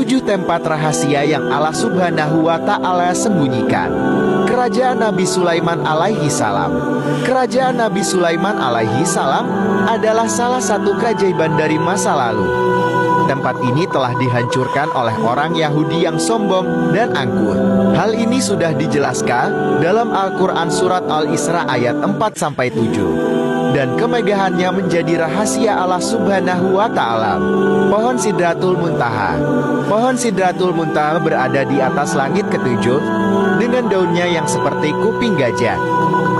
7 tempat rahasia yang Allah Subhanahu wa Ta'ala sembunyikan. Kerajaan Nabi Sulaiman alaihi salam. Kerajaan Nabi Sulaiman alaihi salam adalah salah satu keajaiban dari masa lalu. Tempat ini telah dihancurkan oleh orang Yahudi yang sombong dan angkuh. Hal ini sudah dijelaskan dalam Al-Quran Surat Al-Isra ayat 4-7. Dan kemegahannya menjadi rahasia Allah Subhanahu wa Ta'ala. Pohon Sidratul Muntaha. Pohon Sidratul Muntaha berada di atas langit ketujuh, dengan daunnya yang seperti kuping gajah,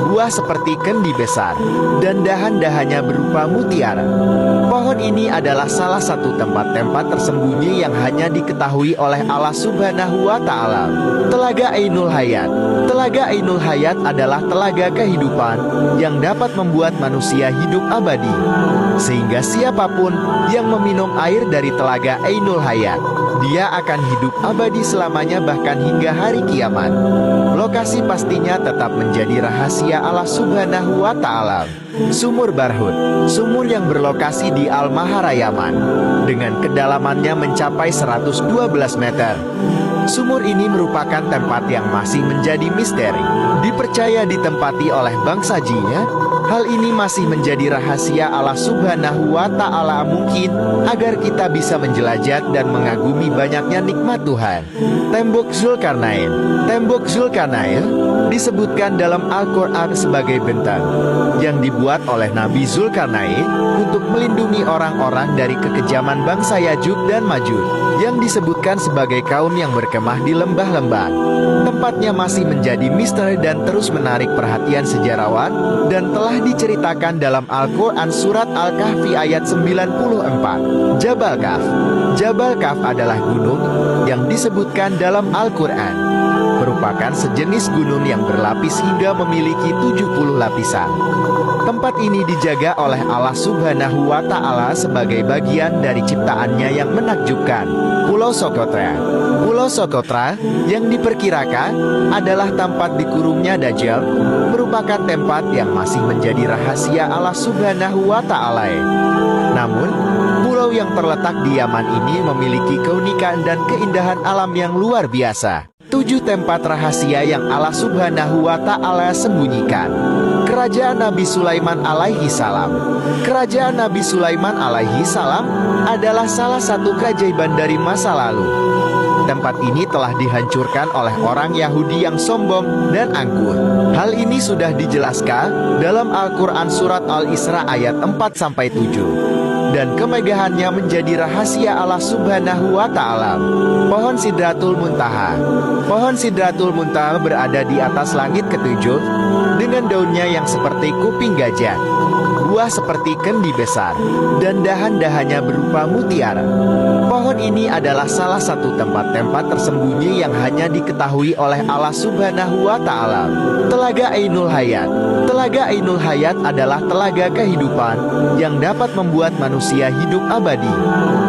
buah seperti kendi besar, dan dahan-dahannya berupa mutiara. Pohon ini adalah salah satu tempat-tempat tersembunyi yang hanya diketahui oleh Allah Subhanahu wa Ta'ala. Telaga Ainul Hayat. Telaga Ainul Hayat adalah telaga kehidupan yang dapat membuat manusia hidup abadi. Sehingga siapapun yang meminum air dari telaga Ainul Hayat, dia akan hidup abadi selamanya, bahkan hingga hari kiamat. Lokasi pastinya tetap menjadi rahasia Allah Subhanahu wa Ta'ala. Sumur Barhut. Sumur yang berlokasi di Al-Mahara, Yaman, dengan kedalamannya mencapai 112 meter. Sumur ini merupakan tempat yang masih menjadi misteri. Dipercaya ditempati oleh bangsa jinnya. Hal ini masih menjadi rahasia Allah Subhanahu wa Ta'ala, mungkin agar kita bisa menjelajah dan mengagumi banyaknya nikmat Tuhan. Tembok Zulkarnain. Tembok Zulkarnain disebutkan dalam Al-Quran sebagai benteng yang dibuat oleh Nabi Zulkarnain untuk melindungi orang-orang dari kekejaman bangsa Yajuj dan Majuj, yang disebutkan sebagai kaum yang berkemah di lembah-lembah. Tempatnya masih menjadi misteri dan terus menarik perhatian sejarawan, dan telah diceritakan dalam Al-Quran Surat Al-Kahfi ayat 94. Jabal Kahf. Jabal Kahf adalah gunung yang disebutkan dalam Al-Quran merupakan sejenis gunung yang berlapis hingga memiliki 70 lapisan. Tempat ini dijaga oleh Allah Subhanahu wa Ta'ala sebagai bagian dari ciptaannya yang menakjubkan. Pulau Sokotra. Pulau Sokotra yang diperkirakan adalah tempat dikurungnya Dajjal, merupakan tempat yang masih menjadi rahasia Allah Subhanahu wa Ta'ala. Namun, pulau yang terletak di Yaman ini memiliki keunikan dan keindahan alam yang luar biasa. 7 tempat rahasia yang Allah Subhanahu wa Ta'ala sembunyikan. Kerajaan Nabi Sulaiman alaihi salam. Kerajaan Nabi Sulaiman alaihi salam adalah salah satu keajaiban dari masa lalu. Tempat ini telah dihancurkan oleh orang Yahudi yang sombong dan angkuh. Hal ini sudah dijelaskan dalam Al-Quran Surat Al-Isra ayat 4-7. Dan kemegahannya menjadi rahasia Allah Subhanahu wa Ta'ala. Pohon Sidratul Muntaha. Pohon Sidratul Muntaha berada di atas langit ketujuh, dengan daunnya yang seperti kuping gajah, buah seperti kendi besar, dan dahan-dahannya berupa mutiara. Pohon ini adalah salah satu tempat-tempat tersembunyi yang hanya diketahui oleh Allah Subhanahu wa Ta'ala. Telaga Ainul Hayat. Telaga Ainul Hayat adalah telaga kehidupan yang dapat membuat manusia hidup abadi.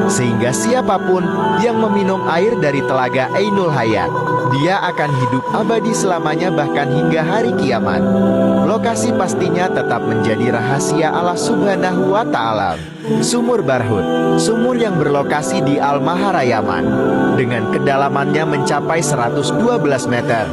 Sehingga siapapun yang meminum air dari telaga Ainul Hayat, dia akan hidup abadi selamanya, bahkan hingga hari kiamat. Lokasi pastinya tetap menjadi rahasia Allah Subhanahu wa Ta'ala. Sumur Barhut. Sumur yang berlokasi di Al-Mahara, Yaman, dengan kedalamannya mencapai 112 meter.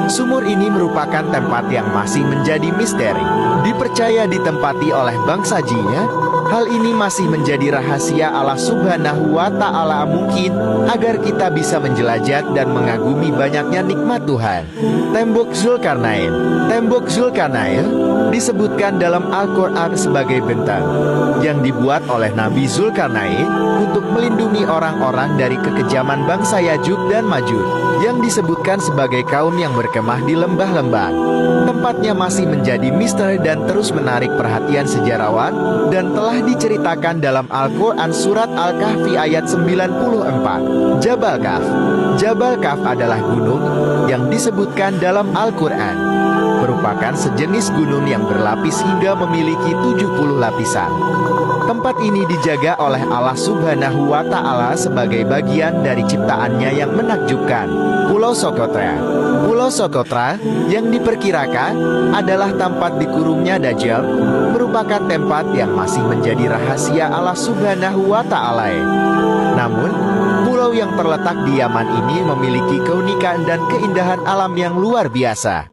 Sumur ini merupakan tempat yang masih menjadi misteri. Dipercaya ditempati oleh bangsa jinnya. Hal ini masih menjadi rahasia Allah Subhanahu wa Ta'ala, mungkin agar kita bisa menjelajah dan mengagumi banyaknya nikmat Tuhan. Tembok Zulkarnain. Tembok Zulkarnain disebutkan dalam Al-Quran sebagai benteng yang dibuat oleh Nabi Zulkarnain untuk melindungi orang-orang dari kekejaman bangsa Yajuj dan Majuj, yang disebutkan sebagai kaum yang berkemah di lembah-lembah. Tempatnya masih menjadi misteri dan terus menarik perhatian sejarawan, dan telah diceritakan dalam Al-Quran Surat Al-Kahfi ayat 94. Jabal Kahf. Jabal Kahf adalah gunung yang disebutkan dalam Al-Quran merupakan sejenis gunung yang berlapis hingga memiliki 70 lapisan. Tempat ini dijaga oleh Allah Subhanahu wa Ta'ala sebagai bagian dari ciptaannya yang menakjubkan. Pulau Sokotra. Pulau Sokotra yang diperkirakan adalah tempat dikurungnya Dajjal, merupakan tempat yang masih menjadi rahasia Allah Subhanahu wa Ta'ala. Namun, pulau Pulau yang terletak di Yaman ini memiliki keunikan dan keindahan alam yang luar biasa.